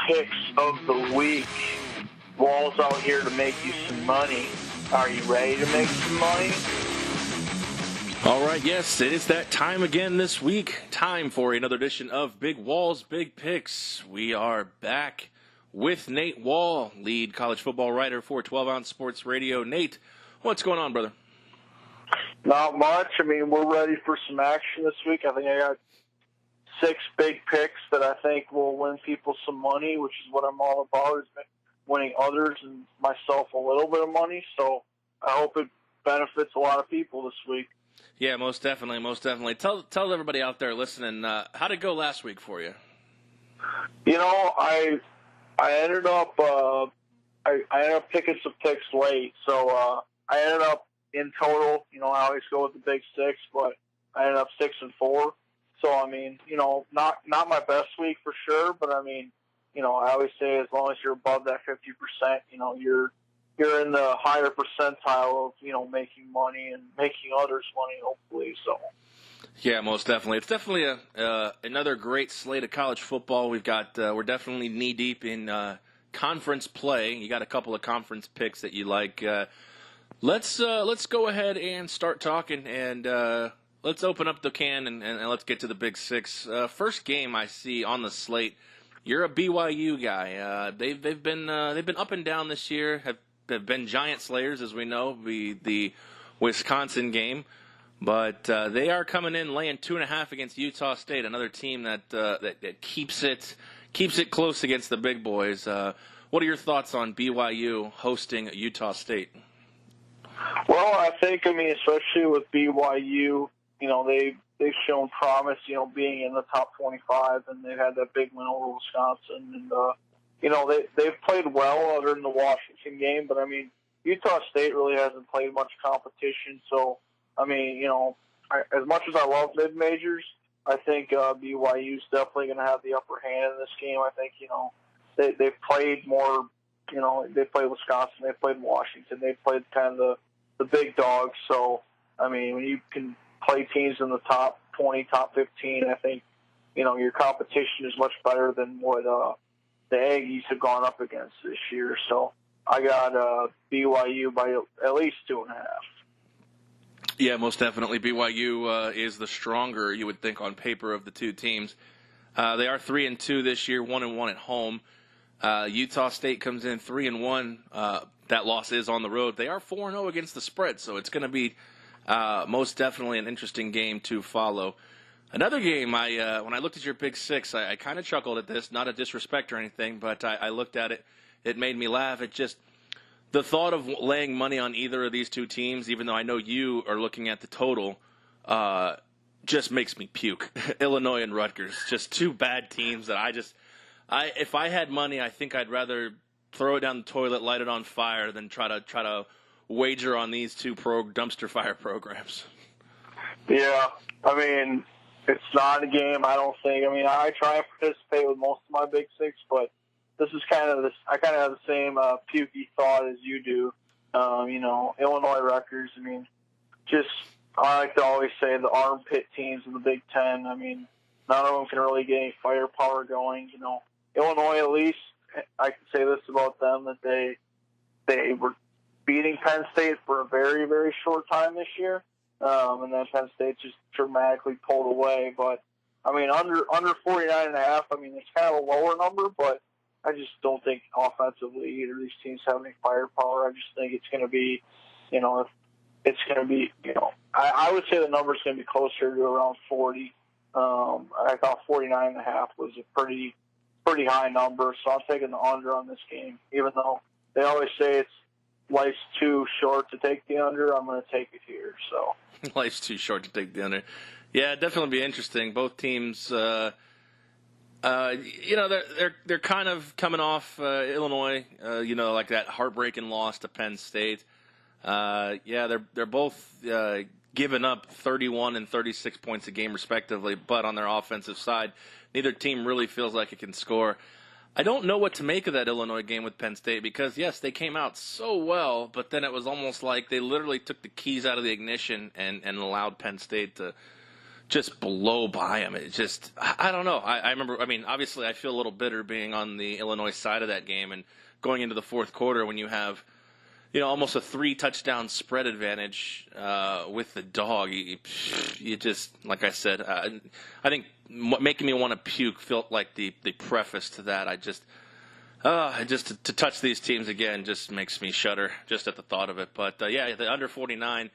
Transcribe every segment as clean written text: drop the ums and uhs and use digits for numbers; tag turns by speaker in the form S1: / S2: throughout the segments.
S1: picks of the week. Wall's out here to make you some money. Are you ready to make some money?
S2: All right, yes, it is that time again this week. Time for another edition of Big Wall's Big Picks. We are back with Nate Wahl, lead college football writer for 12-Ounce Sports Radio. Nate, what's going on, brother?
S1: Not much. I mean, we're ready for some action this week. I think I got 6 big picks that I think will win people some money, which is what I'm all about, is winning others and myself a little bit of money. So I hope it benefits a lot of people this week.
S2: Yeah, most definitely, most definitely. Tell everybody out there listening, how'd it go last week for you?
S1: You know, I ended up I ended up picking some picks late, so I ended up in total. You know, I always go with the big 6, but I ended up 6-4. So I mean, you know, not my best week for sure, but I mean, you know, I always say as long as you're above that 50%, you know, you're in the higher percentile of, you know, making money and making others money, hopefully. So.
S2: Yeah, most definitely. It's definitely another great slate of college football. We're definitely knee deep in conference play. You got a couple of conference picks that you like. Let's go ahead and start talking, and let's open up the can and let's get to the big 6. First game I see on the slate. You're a BYU guy. They've been up and down this year. Have been giant slayers, as we know, the Wisconsin game. But they are coming in laying 2.5 against Utah State, another team that keeps it close against the big boys. What are your thoughts on BYU hosting Utah State?
S1: Well, I mean, especially with BYU, you know, they've shown promise, you know, being in the top 25, and they've had that big win over Wisconsin, and you know, they've played well other than the Washington game, but I mean, Utah State really hasn't played much competition. So, I mean, you know, as much as I love mid-majors, I think BYU's definitely going to have the upper hand in this game. I think, you know, they've played more, you know, they played Wisconsin, they played Washington, they played kind of the big dogs. So, I mean, when you can play teams in the top 20, top 15, I think, you know, your competition is much better than what the Aggies have gone up against this year. So I got BYU by at least 2.5.
S2: Yeah, most definitely. BYU is the stronger, you would think, on paper of the two teams. They are 3-2 this year, 1-1 at home. Utah State comes in 3-1. That loss is on the road. They are 4-0 against the spread, so it's going to be most definitely an interesting game to follow. Another game, when I looked at your Big 6, I kind of chuckled at this, not a disrespect or anything, but I looked at it. It made me laugh. It just, the thought of laying money on either of these two teams, even though I know you are looking at the total, just makes me puke. Illinois and Rutgers, just two bad teams that if I had money, I think I'd rather throw it down the toilet, light it on fire, than try to wager on these two dumpster fire programs.
S1: Yeah, I mean, it's not a game, I don't think. I mean, I try and participate with most of my Big 6, but this is kind of I kind of have the same pukey thought as you do. You know, Illinois, Rutgers. I mean, just I like to always say the armpit teams in the Big 10. I mean, none of them can really get any firepower going. You know, Illinois, at least I can say this about them, that they were beating Penn State for a very, very short time this year. And then Penn State just dramatically pulled away. But, I mean, under 49.5, I mean, it's kind of a lower number, but I just don't think offensively either of these teams have any firepower. I just think it's going to be, you know, I would say the number's going to be closer to around 40. I thought 49.5 was a pretty high number, so I'm taking the under on this game. Even though they always say life's too short to take the under, I'm going to take it here. So
S2: life's too short to take the under. Yeah, definitely be interesting. Both teams, you know, they're kind of coming off Illinois, you know, like that heartbreaking loss to Penn State. Yeah, they're both giving up 31 and 36 points a game respectively, but on their offensive side, neither team really feels like it can score. I don't know what to make of that Illinois game with Penn State because, yes, they came out so well, but then it was almost like they literally took the keys out of the ignition and allowed Penn State just blow by them. It just, I don't know. I remember, obviously I feel a little bitter being on the Illinois side of that game and going into the fourth quarter when you have, almost a 3-touchdown spread advantage with the dog. You just, like I said, I think making me want to puke felt like the preface to that. To touch these teams again just makes me shudder just at the thought of it. But the under 49,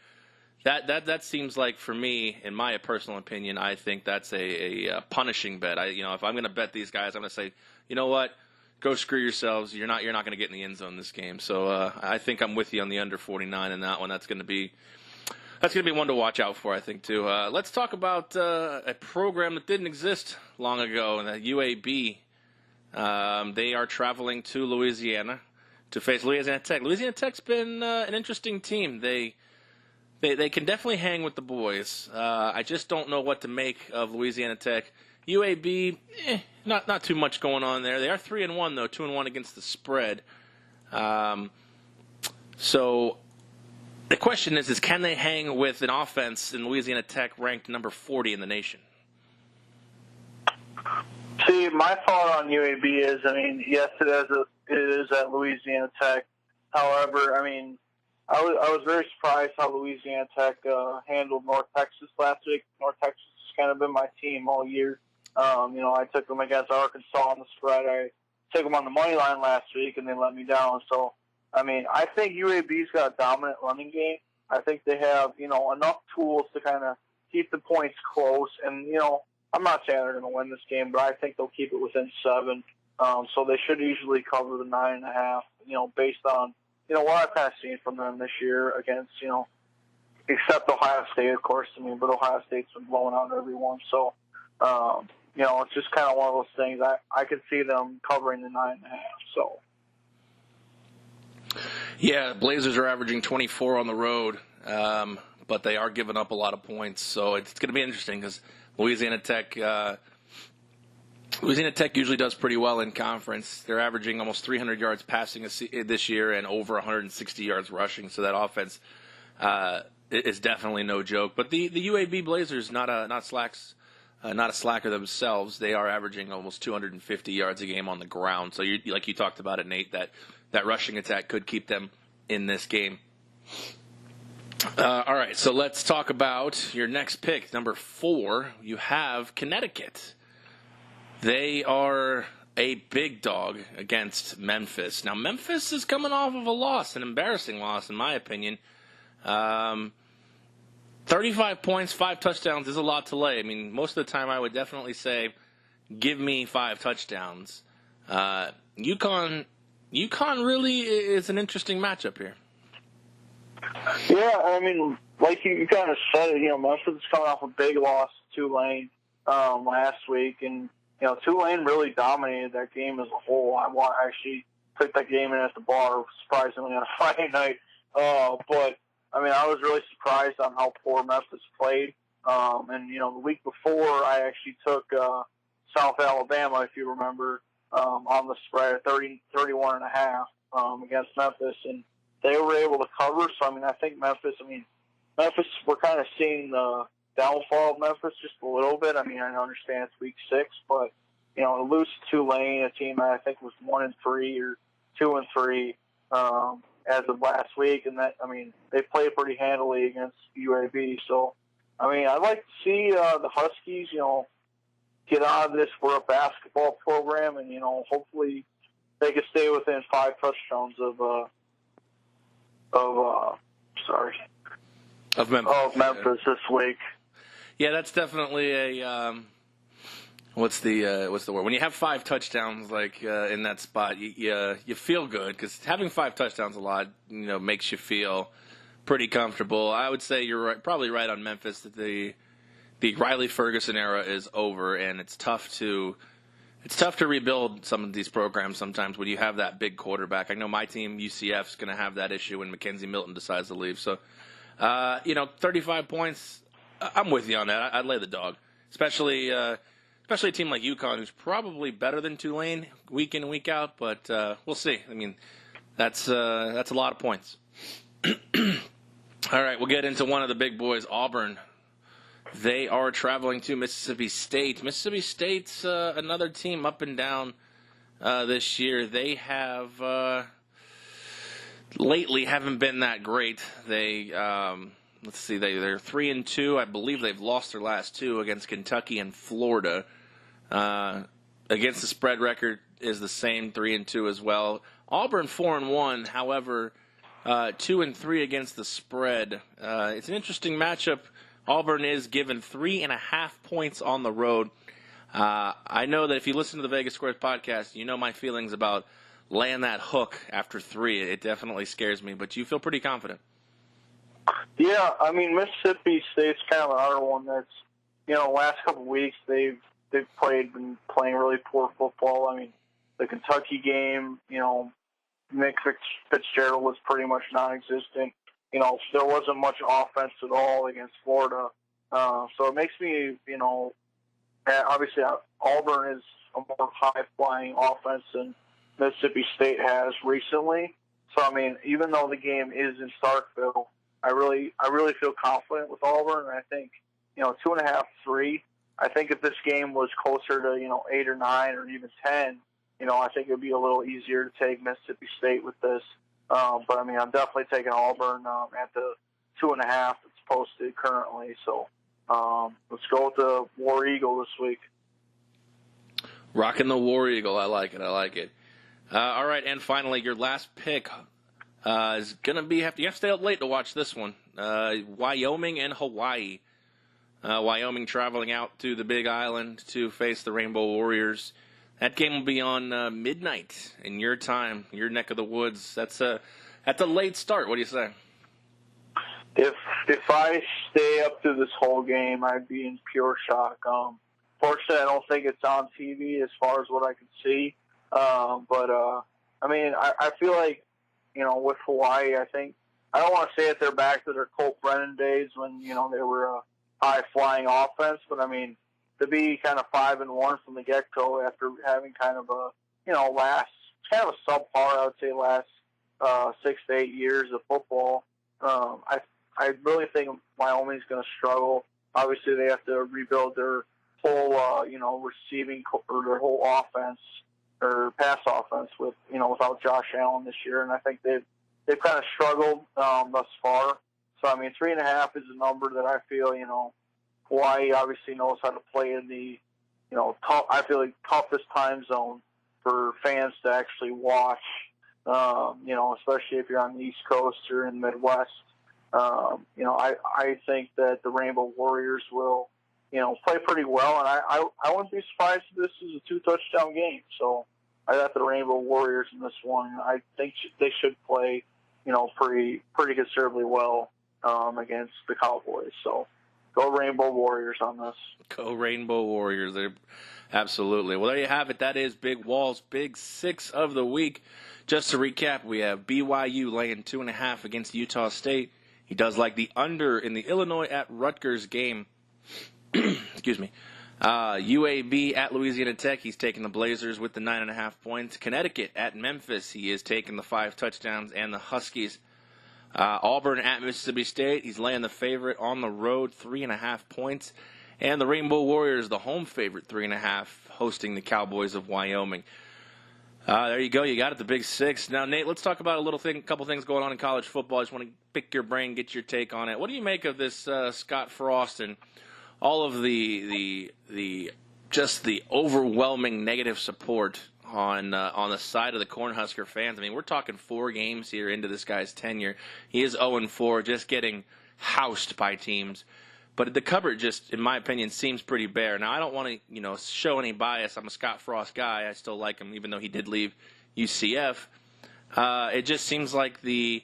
S2: that seems like, for me, in my personal opinion, I think that's a punishing bet. If I'm going to bet these guys, I'm going to say, you know what? Go screw yourselves. You're not going to get in the end zone this game. So I think I'm with you on the under 49 in that one. That's going to be one to watch out for, I think, too. Let's talk about a program that didn't exist long ago, and that UAB. They are traveling to Louisiana to face Louisiana Tech. Louisiana Tech's been an interesting team. They can definitely hang with the boys. I just don't know what to make of Louisiana Tech. UAB, not too much going on there. They are 3-1 though, 2-1 against the spread. So the question is can they hang with an offense in Louisiana Tech ranked number 40 in the nation?
S1: See, my thought on UAB is, yes, it is at Louisiana Tech. However, I was very surprised how Louisiana Tech handled North Texas last week. North Texas has kind of been my team all year. I took them against Arkansas on the spread. I took them on the money line last week, and they let me down. So, I think UAB's got a dominant running game. I think they have, enough tools to kind of keep the points close. And, I'm not saying they're going to win this game, but I think they'll keep it within 7. So they should easily cover the 9.5, based on, what I've kind of seen from them this year against, except Ohio State, of course. But Ohio State's been blowing out everyone. So, it's just kind of one of those things. I could see them covering the 9.5. So.
S2: Yeah, Blazers are averaging 24 on the road, but they are giving up a lot of points. So it's going to be interesting because Louisiana Tech usually does pretty well in conference. They're averaging almost 300 yards passing this year and over 160 yards rushing. So that offense is definitely no joke. But the UAB Blazers not a slacker themselves. They are averaging almost 250 yards a game on the ground. So like you talked about it, Nate, that rushing attack could keep them in this game. All right, so let's talk about your next pick, number 4. You have Connecticut. They are a big dog against Memphis. Now, Memphis is coming off of a loss, an embarrassing loss, in my opinion. 35 points, 5 touchdowns is a lot to lay. Most of the time I would definitely say, give me 5 touchdowns. UConn really is an interesting matchup here.
S1: Yeah, like you kind of said it, Memphis is coming off a big loss to Tulane last week, and Tulane really dominated that game as a whole. I actually took that game in at the bar, surprisingly, on a Friday night. But I was really surprised on how poor Memphis played. The week before, I actually took South Alabama, if you remember, on the spread at 31.5 against Memphis, and they were able to cover. So, I think Memphis, we're kind of seeing the downfall of Memphis just a little bit. I understand it's week 6, but, to lose to Tulane, a team that I think was 1-3 or 2-3 as of last week, and that, they played pretty handily against UAB. So, I'd like to see the Huskies, get out of this. We're a basketball program, and, hopefully they can stay within 5 touchdowns of Memphis this week.
S2: Yeah, that's definitely a what's the word? When you have 5 touchdowns in that spot, you feel good because having 5 touchdowns a lot makes you feel pretty comfortable. I would say you're probably right on Memphis that the Riley Ferguson era is over, and it's tough to rebuild some of these programs sometimes when you have that big quarterback. I know my team, UCF, is going to have that issue when Mackenzie Milton decides to leave. So, 35 points, I'm with you on that. I'd lay the dog, especially a team like UConn, who's probably better than Tulane week in and week out. But we'll see. That's a lot of points. All right, we'll get into one of the big boys, Auburn. They are traveling to Mississippi State. Mississippi State's another team up and down this year. They have lately haven't been that great. They let's see, they're 3-2. I believe they've lost their last two against Kentucky and Florida. Against the spread record is the same, 3-2 as well. Auburn 4-1, however, 2-3 against the spread. It's an interesting matchup. Auburn is given 3.5 points on the road. I know that if you listen to the Vegas Squares podcast, you know my feelings about laying that hook after 3. It definitely scares me, but you feel pretty confident.
S1: Yeah, I mean, Mississippi State's kind of another one that's, last couple of weeks they've been playing really poor football. I mean, the Kentucky game, Nick Fitzgerald was pretty much non-existent. There wasn't much offense at all against Florida. So it makes me, obviously Auburn is a more high-flying offense than Mississippi State has recently. So, I mean, even though the game is in Starkville, I really feel confident with Auburn. And I think, 2.5, 3. I think if this game was closer to, 8 or 9 or even 10, I think it would be a little easier to take Mississippi State with this. But, I mean, I'm definitely taking Auburn at the 2.5 that's posted currently. So let's go with the War Eagle this week.
S2: Rocking the War Eagle. I like it. All right, and finally, your last pick is going to be you have to stay up late to watch this one. Wyoming and Hawaii. Wyoming traveling out to the Big Island to face the Rainbow Warriors. That game will be on midnight in your time, your neck of the woods. That's a late start. What do you say?
S1: If I stay up through this whole game, I'd be in pure shock. Fortunately, I don't think it's on TV as far as what I can see. But I mean, I feel like, with Hawaii, I don't want to say that they're back to their Colt Brennan days when, they were a high-flying offense, but I mean, to be kind of 5-1 from the get-go after having kind of a, kind of a subpar, I would say, last 6 to 8 years of football. I really think Wyoming's going to struggle. Obviously, they have to rebuild their whole, receiving or their whole offense or pass offense with, without Josh Allen this year, and I think they've kind of struggled thus far. So I mean, 3.5 is a number that I feel, Hawaii obviously knows how to play in the, I feel like toughest time zone for fans to actually watch. Especially if you're on the East Coast or in the Midwest. I think that the Rainbow Warriors will, play pretty well, and I wouldn't be surprised if this is a 2-touchdown game. So I got the Rainbow Warriors in this one. I think they should play, pretty considerably well against the Cowboys. So go Rainbow Warriors on this.
S2: Go Rainbow Warriors. Absolutely. Well, there you have it. That is Big Wall's Big Six of the week. Just to recap, we have BYU laying 2.5 against Utah State. He does like the under in the Illinois at Rutgers game. Excuse me. UAB at Louisiana Tech. He's taking the Blazers with the 9.5 points. Connecticut at Memphis. He is taking the 5 touchdowns and the Huskies. Auburn at Mississippi State. He's laying the favorite on the road, 3.5 points. And the Rainbow Warriors, the home favorite, 3.5, hosting the Cowboys of Wyoming. There you go. You got it, the Big Six. Now, Nate, let's talk about a couple things going on in college football. I just want to pick your brain, get your take on it. What do you make of this Scott Frost and all of the overwhelming negative support on the side of the Cornhusker fans? I mean, we're talking 4 games here into this guy's tenure. He is 0-4, just getting housed by teams. But the cupboard just, in my opinion, seems pretty bare. Now, I don't want to, show any bias. I'm a Scott Frost guy. I still like him, even though he did leave UCF. It just seems like the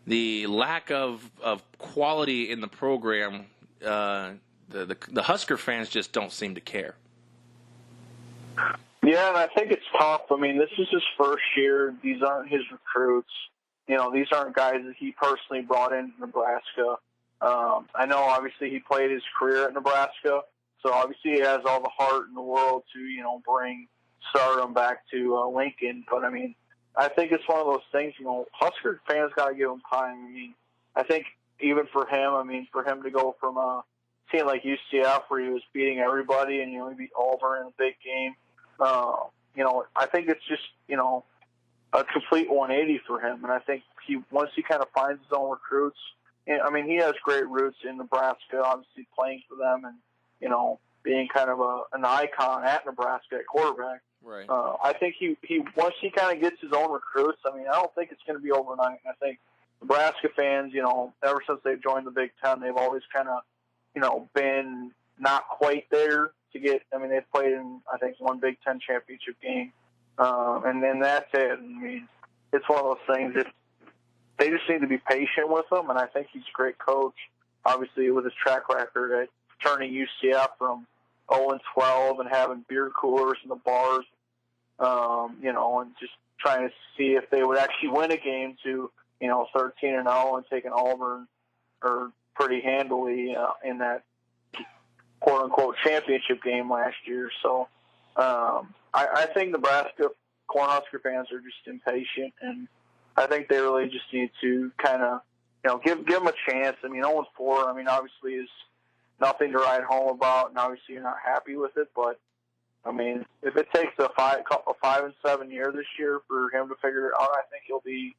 S2: lack of quality in the program, the Husker fans just don't seem to care.
S1: Yeah, and I think it's tough. I mean, this is his first year. These aren't his recruits. These aren't guys that he personally brought into Nebraska. I know, obviously, he played his career at Nebraska, so obviously he has all the heart in the world to, bring stardom back to Lincoln. But, I mean, I think it's one of those things, Husker fans got to give him time. I mean, I think even for him, for him to go from a seeing like UCF where he was beating everybody and, he beat Auburn in a big game. I think it's just, a complete 180 for him. And I think once he kind of finds his own recruits, and, I mean, he has great roots in Nebraska, obviously playing for them and, being kind of an icon at Nebraska at quarterback.
S2: Right.
S1: I think he once he kind of gets his own recruits, I mean, I don't think it's going to be overnight. I think Nebraska fans, ever since they've joined the Big Ten, they've always kind of, been not quite there to get. I mean, they've played in, I think, one Big Ten championship game, and then that's it. I mean, it's one of those things that they just need to be patient with him, and I think he's a great coach, obviously, with his track record at turning UCF from 0-12 and having beer coolers in the bars, and just trying to see if they would actually win a game to, 13-0 and taking Auburn or pretty handily in that quote-unquote championship game last year. So I think Nebraska Cornhusker fans are just impatient, and I think they really just need to kind of, give them a chance. I mean, 0-4, I mean, obviously is nothing to write home about, and obviously you're not happy with it. But I mean, if it takes a 5-7 year this year for him to figure it out, I think he'll be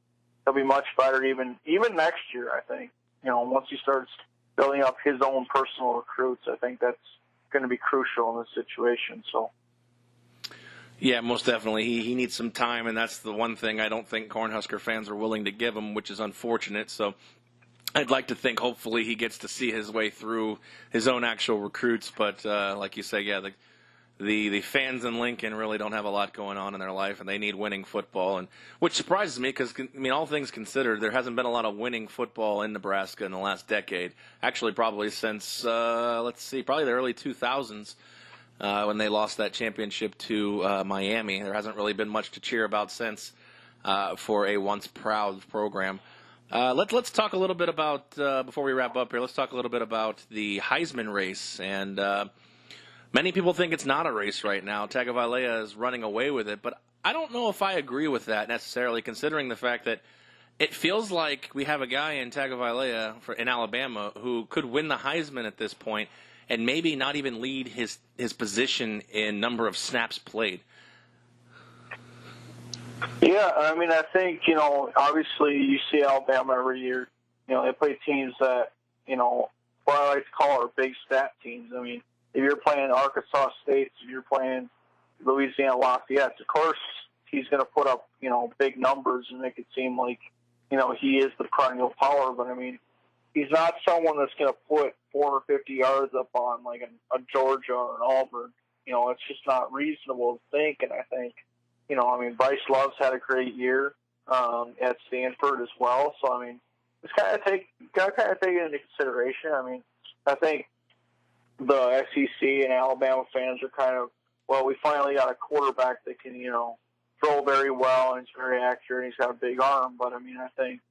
S1: much better even next year. I think once he starts building up his own personal recruits, I think that's going to be crucial in this situation. So.
S2: Yeah, most definitely. He needs some time, and that's the one thing I don't think Cornhusker fans are willing to give him, which is unfortunate. So I'd like to think hopefully he gets to see his way through his own actual recruits. But like you say, yeah, the fans in Lincoln really don't have a lot going on in their life, and they need winning football, and which surprises me because, I mean, all things considered, there hasn't been a lot of winning football in Nebraska in the last decade. Actually, probably since, probably the early 2000s. When they lost that championship to Miami. There hasn't really been much to cheer about since for a once proud program. Let's talk a little bit about, before we wrap up here, let's talk a little bit about the Heisman race. And many people think it's not a race right now. Tagovailoa is running away with it, but I don't know if I agree with that necessarily, considering the fact that it feels like we have a guy in Tagovailoa in Alabama who could win the Heisman at this point, and maybe not even lead his position in number of snaps played.
S1: Yeah, I mean, I think, obviously you see Alabama every year. They play teams that, what I like to call are big stat teams. I mean, if you're playing Arkansas State, if you're playing Louisiana Lafayette, of course he's going to put up, big numbers and make it seem like, he is the perennial power. But, I mean, he's not someone that's going to put 450 yards up on like a Georgia or an Auburn. It's just not reasonable to think. And I think, Bryce Love's had a great year at Stanford as well. So, I mean, it's got to take it into consideration. I mean, I think the SEC and Alabama fans are kind of, well, we finally got a quarterback that can, throw very well and he's very accurate and he's got a big arm. But, I mean, I think,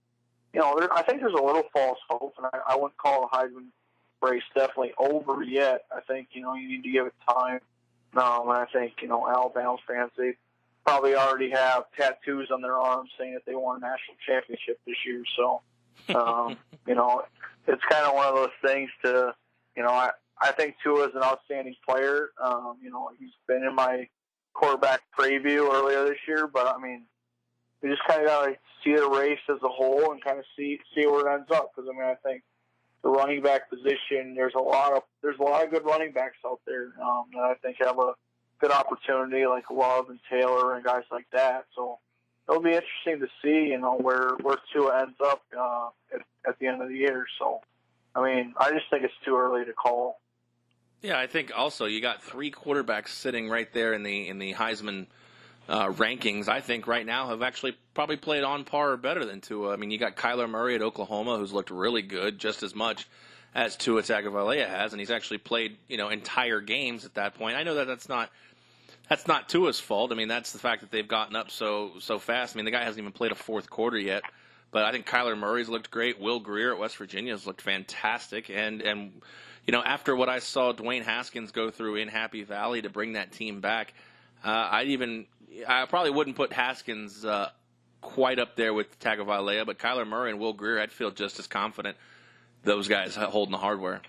S1: I think there's a little false hope, and I wouldn't call the Heisman race definitely over yet. I think, you need to give it time. And I think, Alabama fans, they probably already have tattoos on their arms saying that they won a national championship this year. So, it's kind of one of those things to, I think Tua is an outstanding player. He's been in my quarterback preview earlier this year, but, I mean, we just kind of got to see the race as a whole and kind of see where it ends up. Because, I mean, I think the running back position, there's a lot of good running backs out there that I think have a good opportunity, like Love and Taylor and guys like that. So it'll be interesting to see, where Tua ends up at the end of the year. So, I mean, I just think it's too early to call.
S2: Yeah, I think also you got three quarterbacks sitting right there in the Heisman rankings, I think right now have actually probably played on par or better than Tua. I mean, you got Kyler Murray at Oklahoma, who's looked really good, just as much as Tua Tagovailoa has, and he's actually played, entire games at that point. I know that that's not Tua's fault. I mean, that's the fact that they've gotten up so fast. I mean, the guy hasn't even played a fourth quarter yet, but I think Kyler Murray's looked great. Will Grier at West Virginia has looked fantastic, and after what I saw Dwayne Haskins go through in Happy Valley to bring that team back, I probably wouldn't put Haskins quite up there with Tagovailoa, but Kyler Murray and Will Grier, I'd feel just as confident those guys holding the hardware.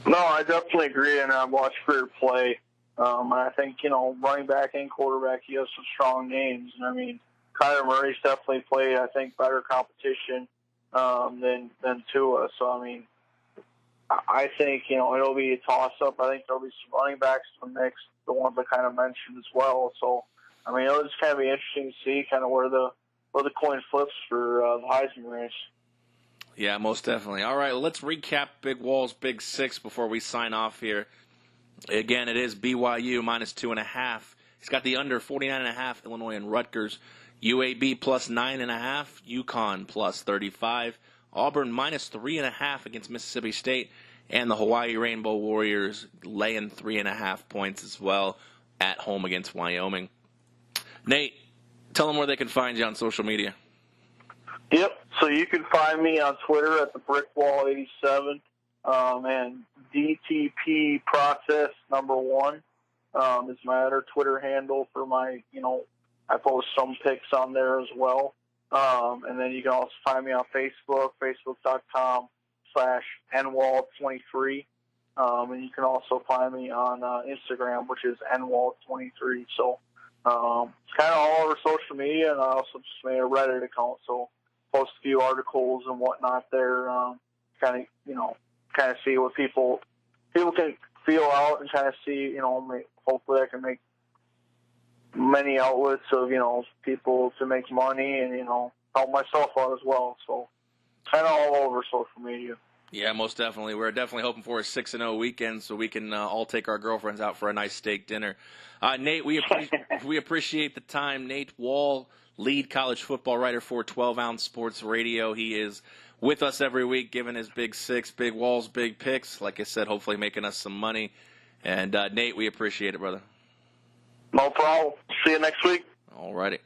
S1: No, I definitely agree, and I've watched Greer play. And I think, running back and quarterback, he has some strong names. And, I mean, Kyler Murray's definitely played, I think, better competition than Tua. So, I mean, I think, it'll be a toss-up. I think there'll be some running backs in the mix, the ones I kind of mentioned as well. So, I mean, it'll just kind of be interesting to see kind of where the coin flips for the Heisman race.
S2: Yeah, most definitely. All right, let's recap Big Wall's Big Six before we sign off here. Again, it is BYU minus 2.5. He's got the under 49.5, Illinois and Rutgers. UAB plus 9.5, UConn plus 35. Auburn minus 3.5 against Mississippi State. And the Hawaii Rainbow Warriors laying 3.5 points as well at home against Wyoming. Nate, tell them where they can find you on social media.
S1: Yep, so you can find me on Twitter at the Brickwall87, and DTP Process #1 is my other Twitter handle for my, I post some pics on there as well. And then you can also find me on Facebook, facebook.com/NWall23. And you can also find me on Instagram, which is NWall23. So it's kind of all over social media, and I also just made a Reddit account, so post a few articles and whatnot there, kind of see what people can feel out and kind of see, hopefully I can make many outlets of, people to make money and, help myself out as well. So kind of all over social media.
S2: Yeah, most definitely. We're definitely hoping for a 6-0 weekend so we can all take our girlfriends out for a nice steak dinner. Nate, we appreciate the time. Nate Wahl, lead college football writer for 12 Ounce Sports Radio. He is with us every week, giving his Big Six, Big Wall's big picks. Like I said, hopefully making us some money. And, Nate, we appreciate it, brother.
S1: No problem. See you next week.
S2: All righty.